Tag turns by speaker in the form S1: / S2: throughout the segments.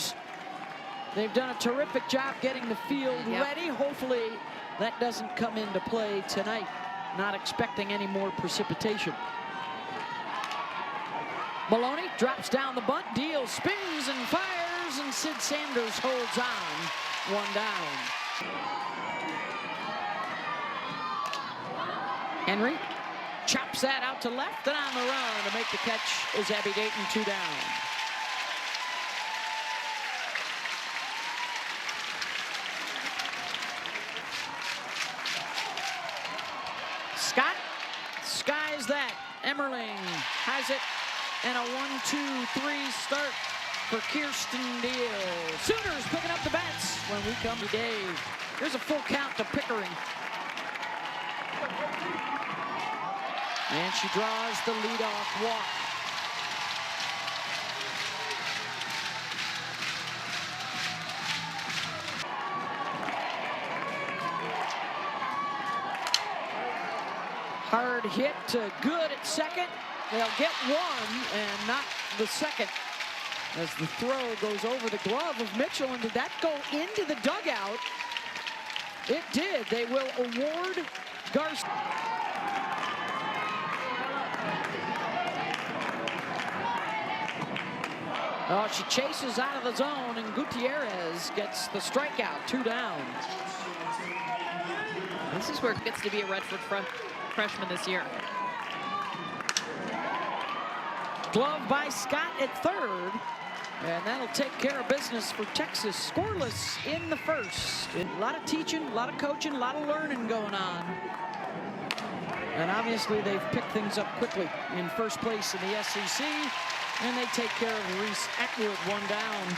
S1: Sooners. They've done a terrific job getting the field ready. Hopefully that doesn't come into play tonight. Not expecting any more precipitation. Maloney drops down the bunt, deals, spins and fires, and Sid Sanders holds on. One down. Henry chops that out to left, and on the run to make the catch is Abby Dayton, 2 down. Scott skies that. Emmerling has it, and a 1-2-3 start for Kirsten Deal. Sooners picking up the bats when we come to Dave. Here's a full count to Pickering. And she draws the leadoff walk. Hard hit, good at second. They'll get one and not the second as the throw goes over the glove of Mitchell. And did that go into the dugout? It did. They will award Garcia. Oh, she chases out of the zone, and Gutierrez gets the strikeout, 2 down.
S2: This is where it gets to be a Redford freshman this year.
S1: Glove by Scott at third, and that'll take care of business for Texas. Scoreless in the first. A lot of teaching, a lot of coaching, a lot of learning going on. And obviously they've picked things up quickly in first place in the SEC, and they take care of Reese Atwood, 1 down.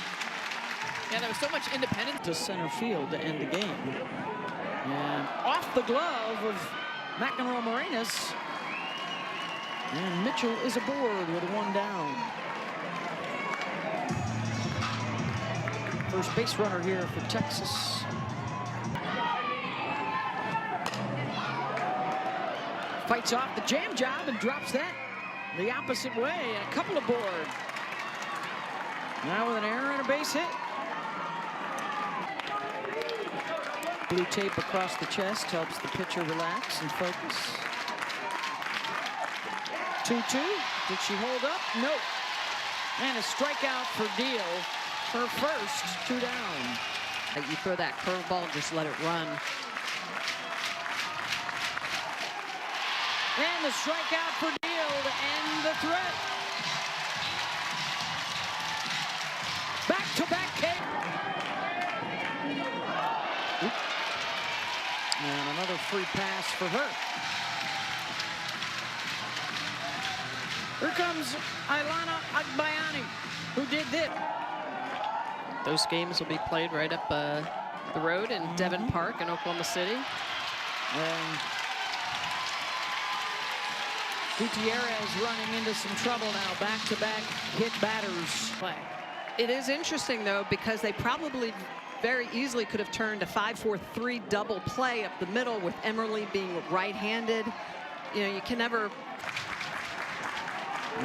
S2: Yeah, there was so much independence.
S1: To center field to end the game. And off the glove of McEnroe Morenas. And Mitchell is aboard with a 1 down. First base runner here for Texas. Fights off the jam job and drops that the opposite way, and a couple aboard. Now with an error and a base hit. Blue tape across the chest helps the pitcher relax and focus. 2-2. Did she hold up? Nope. And a strikeout for Deal. Her first, 2 down.
S2: You throw that curveball, just let it run.
S1: And the strikeout for Deal to end the threat. Back-to-back K. And another free pass for her. Here comes Ailana Agbayani, who did this.
S2: Those games will be played right up the road in Devon Park in Oklahoma City.
S1: And Gutierrez running into some trouble now. Back-to-back hit batters.
S2: Play. It is interesting, though, because they probably very easily could have turned a 5-4-3 double play up the middle with Emmerly being right-handed. You know, you can never.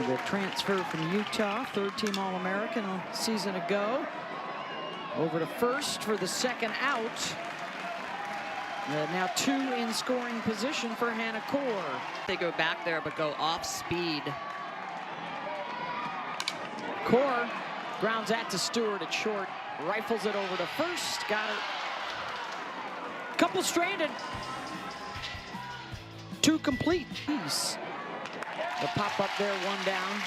S1: The transfer from Utah, third-team All-American a season ago. Over to first for the second out. Now 2 in scoring position for Hannah Core.
S2: They go back there, but go off speed.
S1: Core grounds that to Stewart at short. Rifles it over to first. Got her. Couple stranded. 2 complete. Piece. The pop up there, 1 down.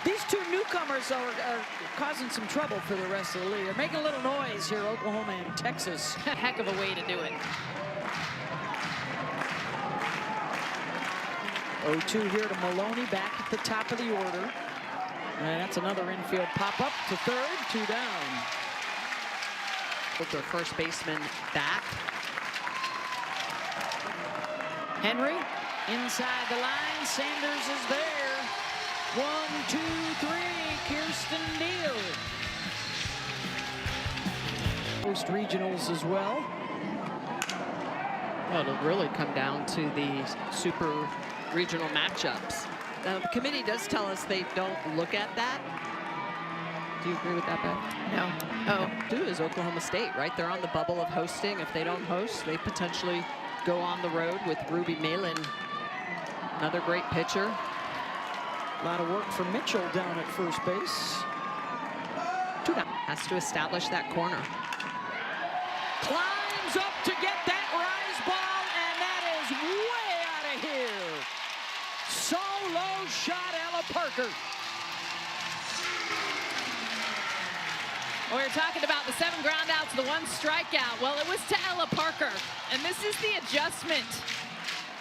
S1: These 2 newcomers are causing some trouble for the rest of the league. They're making a little noise here, Oklahoma and Texas.
S2: Heck of a way to do it.
S1: 0-2 here to Maloney, back at the top of the order. And that's another infield pop-up to third, 2 down.
S2: With their first baseman back.
S1: Henry inside the line. Sanders is there. 1, 2, 3. Kirsten Deal. Post regionals as well.
S2: Well, it'll really come down to the super regional matchups. Now, the committee does tell us they don't look at that. Do you agree with that, Beth?
S3: No.
S2: Oh, too is Oklahoma State, right? They're on the bubble of hosting. If they don't host, they potentially go on the road with Ruby Malin. Another great pitcher.
S1: A lot of work for Mitchell down at first base.
S2: 2-0. Has to establish that corner.
S1: Climbs up to get that rise ball, and that is way out of here. Solo shot, Ella Parker.
S3: Well, we're talking about the 7 groundouts, the 1 strikeout. Well, it was to Ella Parker, and this is the adjustment.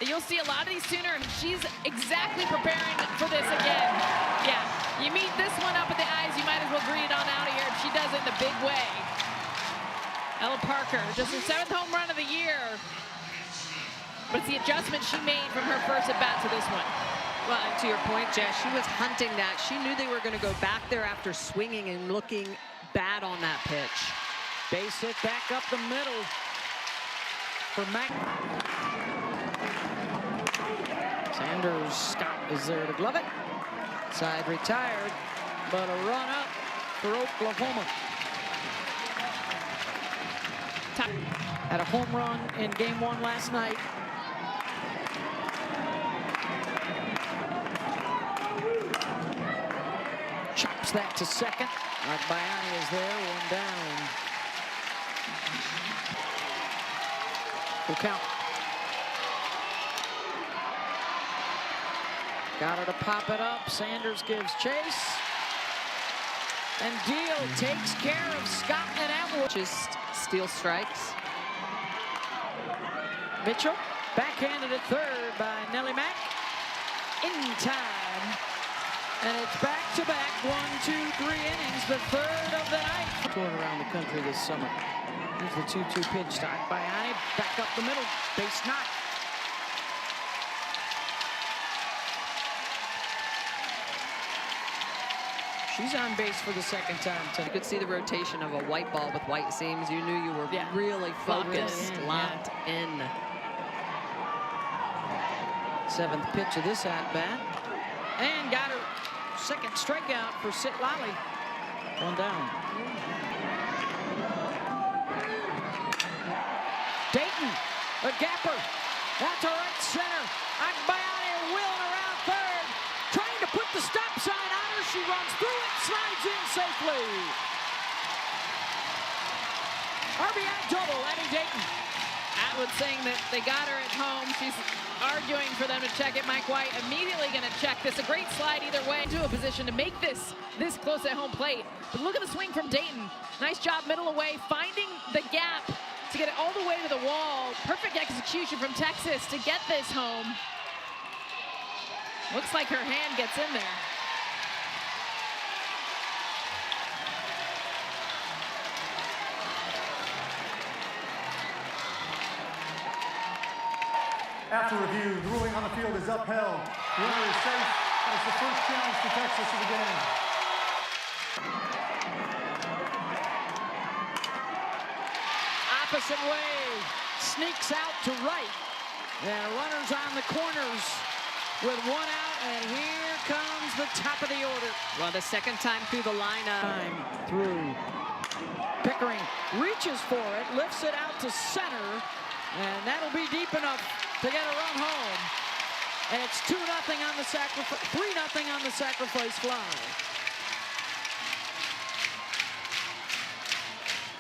S3: You'll see a lot of these sooner, and she's exactly preparing for this again. Yeah, you meet this one up at the eyes, you might as well greet it on out of here if she does it in a big way. Ella Parker, just her 7th home run of the year. But it's the adjustment she made from her first at-bat to this one.
S2: Well, and to your point, Jess, she was hunting that. She knew they were going to go back there after swinging and looking bad on that pitch.
S1: Base hit back up the middle for Mac. Sanders, Scott is there to glove it. Side retired, but a run up for Oklahoma. Had a home run in game 1 last night. Chops that to second. Agbayani is there, 1 down. Full count. Got her to pop it up. Sanders gives chase. And Deal takes care of Scott and Atwood.
S2: Just steal strikes.
S1: Mitchell, backhanded at third by Nellie Mack. In time. And it's back-to-back 1, 2, 3 innings, the 3rd of the night. Touring around the country this summer. Here's the 2-2 pitch to Agbayani. Back up the middle. Base knock. She's on base for the 2nd time
S2: You
S1: tonight.
S2: could see the rotation of a white ball with white seams. You knew you were really focused, locked in.
S1: 7th pitch of this at-bat. And got her 2nd strikeout for Sitlali. 1 down. Dayton, a gapper. Out to right center. Agbayani wheeling around third. Trying to put the stop sign on her. She runs through it, slides in safely. RBI double, Abby Dayton.
S3: Atwood saying that they got her at home. She's arguing for them to check it. Mike White immediately going to check this. A great slide either way into a position to make this close at home plate. But look at the swing from Dayton. Nice job middle away, finding the gap to get it all the way to the wall. Perfect execution from Texas to get this home. Looks like her hand gets in there.
S4: After review, the ruling on the field is upheld. The runner is safe, and it's the first challenge to Texas of the game.
S1: Opposite way, sneaks out to right. And runners on the corners with 1 out, and here comes the top of the order.
S2: Well, the 2nd time through the lineup.
S1: Time through. Pickering reaches for it, lifts it out to center, and that'll be deep enough to get a run home. And it's 2-0 on the sacrifice, 3-0 on the sacrifice fly.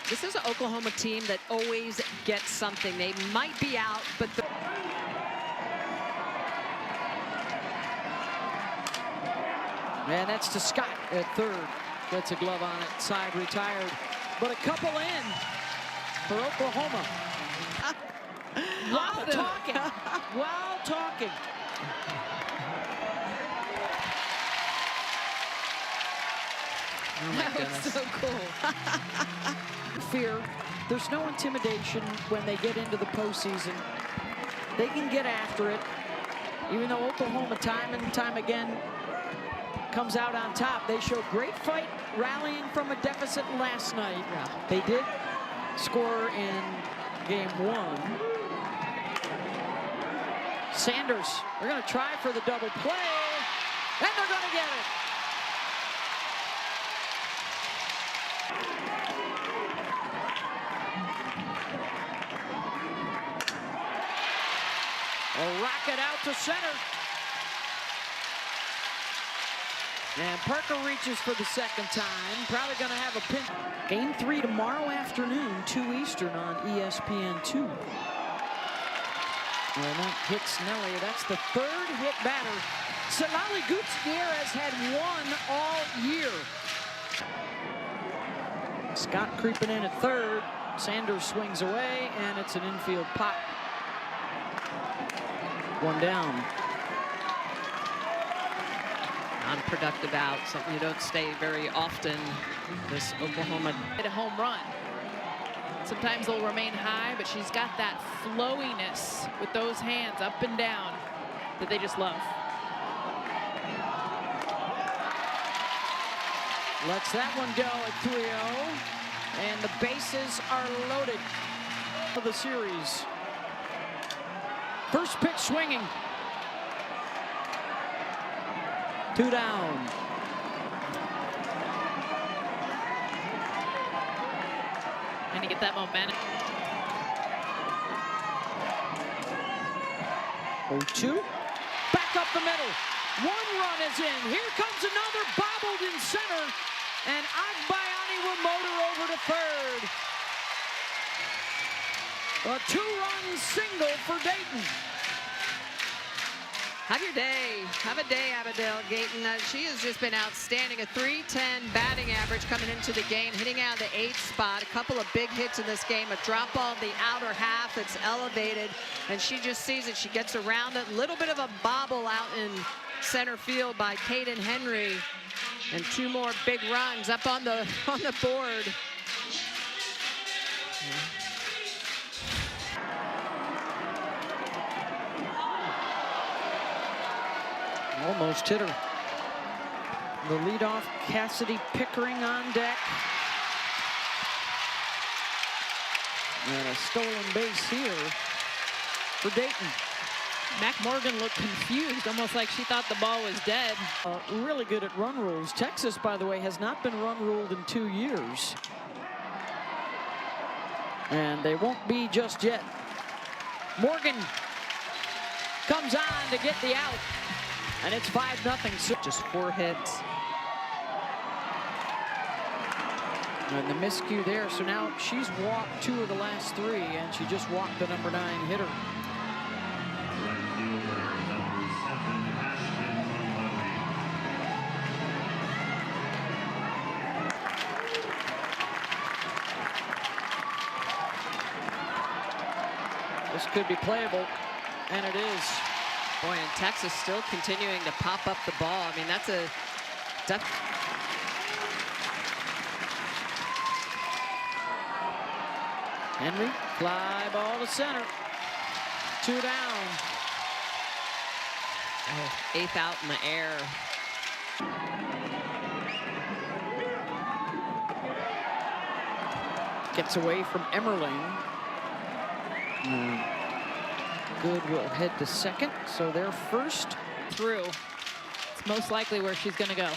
S2: This is an Oklahoma team that always gets something. They might be out, but
S1: And that's to Scott at third. Gets a glove on it, side retired. But a couple in for Oklahoma. While talking, while talking.
S2: oh my
S3: That
S2: goodness.
S3: was so cool.
S1: Fear. There's no intimidation when they get into the postseason. They can get after it. Even though Oklahoma time and time again comes out on top. They showed great fight rallying from a deficit last night.
S2: Yeah.
S1: They did score in game 1. Sanders, they're going to try for the double play, and they're going to get it. A rocket out to center. And Parker reaches for the second time. Probably going to have a pin. Game 3 tomorrow afternoon, 2 Eastern on ESPN2. And that hits Nelly. That's the third hit batter. Celali Gutierrez had one all year. Scott creeping in at third. Sanders swings away, and it's an infield pop. One down.
S2: Unproductive out, something you don't stay very often. This Oklahoma
S3: Hit a home run. Sometimes they'll remain high, but she's got that flowiness with those hands up and down that they just love.
S1: Lets that one go at 3-0. And the bases are loaded for the series. First pitch swinging. 2 down.
S3: And to get that momentum.
S1: 0-2. Back up the middle. 1 run is in. Here comes another, bobbled in center. And Agbayani will motor over to third. A 2-run single for Dayton.
S2: Have your day. Have a day, Abigail Gayton. She has just been outstanding. A .310 batting average coming into the game, hitting out of the 8th spot. A couple of big hits in this game. A drop ball in the outer half that's elevated, and she just sees it. She gets around it. A little bit of a bobble out in center field by Kaden Henry, and 2 more big runs up on the board.
S1: Almost hit her. The leadoff, Cassidy Pickering on deck. And a stolen base here for Dayton.
S3: Mac Morgan looked confused, almost like she thought the ball was dead.
S1: Really good at run rules. Texas, by the way, has not been run ruled in 2 years. And they won't be just yet. Morgan comes on to get the out. And it's 5-0. So
S2: Just 4 hits.
S1: and the miscue there. So now she's walked 2 of the last 3, and she just walked the number 9 hitter. This could be playable, and it is.
S2: Boy, and Texas still continuing to pop up the ball. I mean, that's a
S1: Henry, fly ball to center. 2 down.
S2: 8th out in the air.
S1: Gets away from Emmerling. Good will head to second, so they're first.
S3: Through. It's most likely where she's going to go.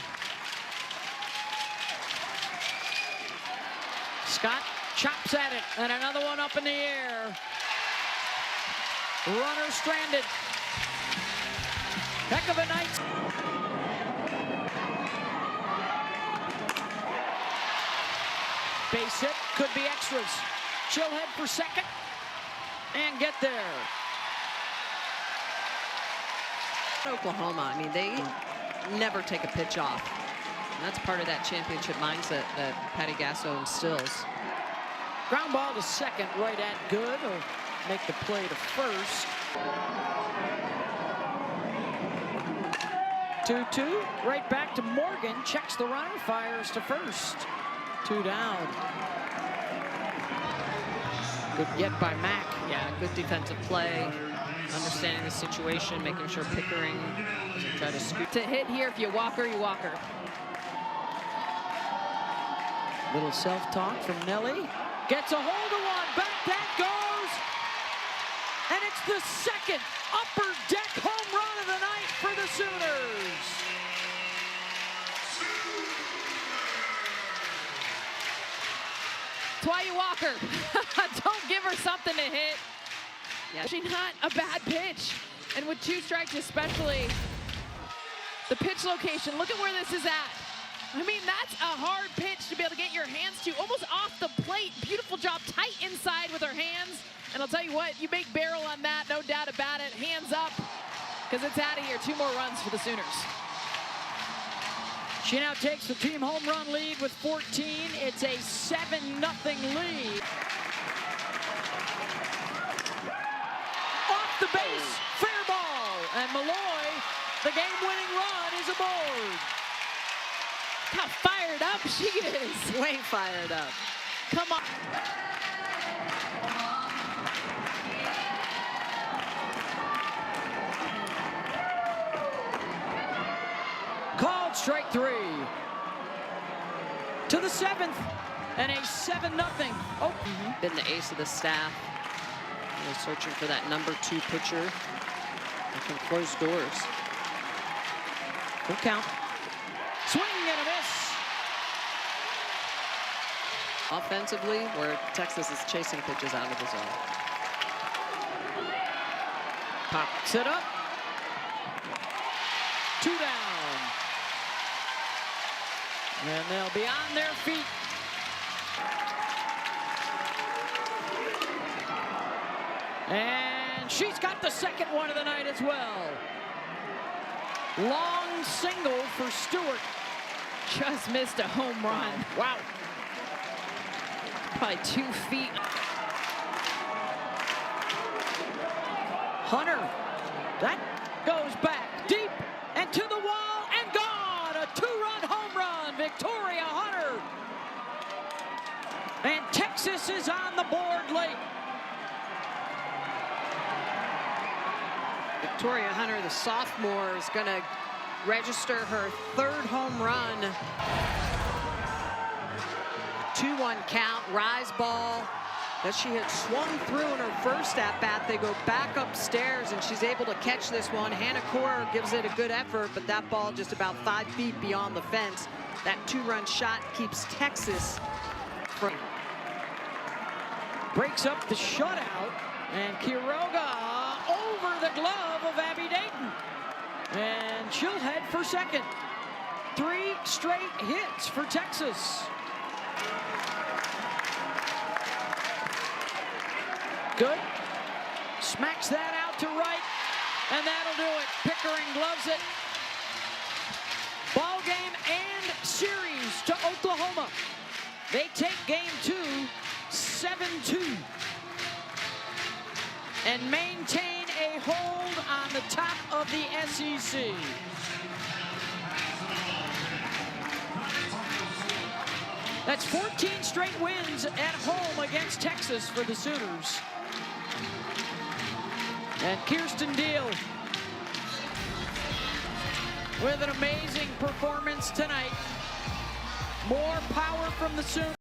S1: Scott chops at it, and another one up in the air. Runner stranded. Heck of a night. Base hit, could be extras. She'll head for second and get there.
S2: Oklahoma, I mean, they never take a pitch off. And that's part of that championship mindset that Patty Gasso instills.
S1: Ground ball to second, right at good. Will make the play to first. 2-2, right back to Morgan. Checks the runner, fires to first. 2 down. Good get by Mack.
S2: Yeah, good defensive play. Understanding the situation, making sure Pickering doesn't try to scoop.
S3: To hit here, if you walk her, you walk her.
S1: Little self-talk from Nelly. Gets a hold of one. Back that goes. And it's the second upper deck home run of the night for the Sooners.
S3: That's why you walk her. Don't give her something to hit.
S2: Yeah.
S3: Actually not a bad pitch. And with 2 strikes especially, the pitch location, look at where this is at. I mean, that's a hard pitch to be able to get your hands to, almost off the plate. Beautiful job, tight inside with her hands. And I'll tell you what, you make barrel on that, no doubt about it. Hands up, because it's out of here. 2 more runs for the Sooners.
S1: She now takes the team home run lead with 14. It's a 7-0 lead. Off the base, fair ball. And Malloy, the game-winning run is aboard.
S3: How fired up she is.
S2: Way fired up.
S3: Come on.
S1: Called strike 3. To the 7th, and a 7-0. Oh,
S2: Been the ace of the staff. Really searching for that number 2 pitcher that can close doors.
S1: full count. Swing and a miss.
S2: Offensively, where Texas is chasing pitches out of the zone.
S1: Pops it up. 2 down. And they'll be on their feet. And she's got the second one of the night as well. Long single for Stewart.
S3: Just missed a home run.
S1: Wow.
S3: Probably 2 feet.
S1: Hunter, that goes back deep and to the wall and gone. A 2-run home run, Victoria Hunter. And Texas is on the board late.
S2: Victoria Hunter, the sophomore, is going to register her 3rd home run. 2-1 count, rise ball that she had swung through in her first at-bat. They go back upstairs, and she's able to catch this one. Hannah Core gives it a good effort, but that ball just about 5 feet beyond the fence. That 2-run shot keeps Texas from...
S1: Breaks up the shutout, and Quiroga over the glove of Abby Dayton. And she'll head for second. 3 straight hits for Texas. Good. Smacks that out to right, and that'll do it. Pickering gloves it. Ball game and series to Oklahoma. They take game 2, 7-2. And maintain a hold on the top of the SEC. That's 14 straight wins at home against Texas for the Sooners. And Kirsten Deal with an amazing performance tonight. More power from the Sooners.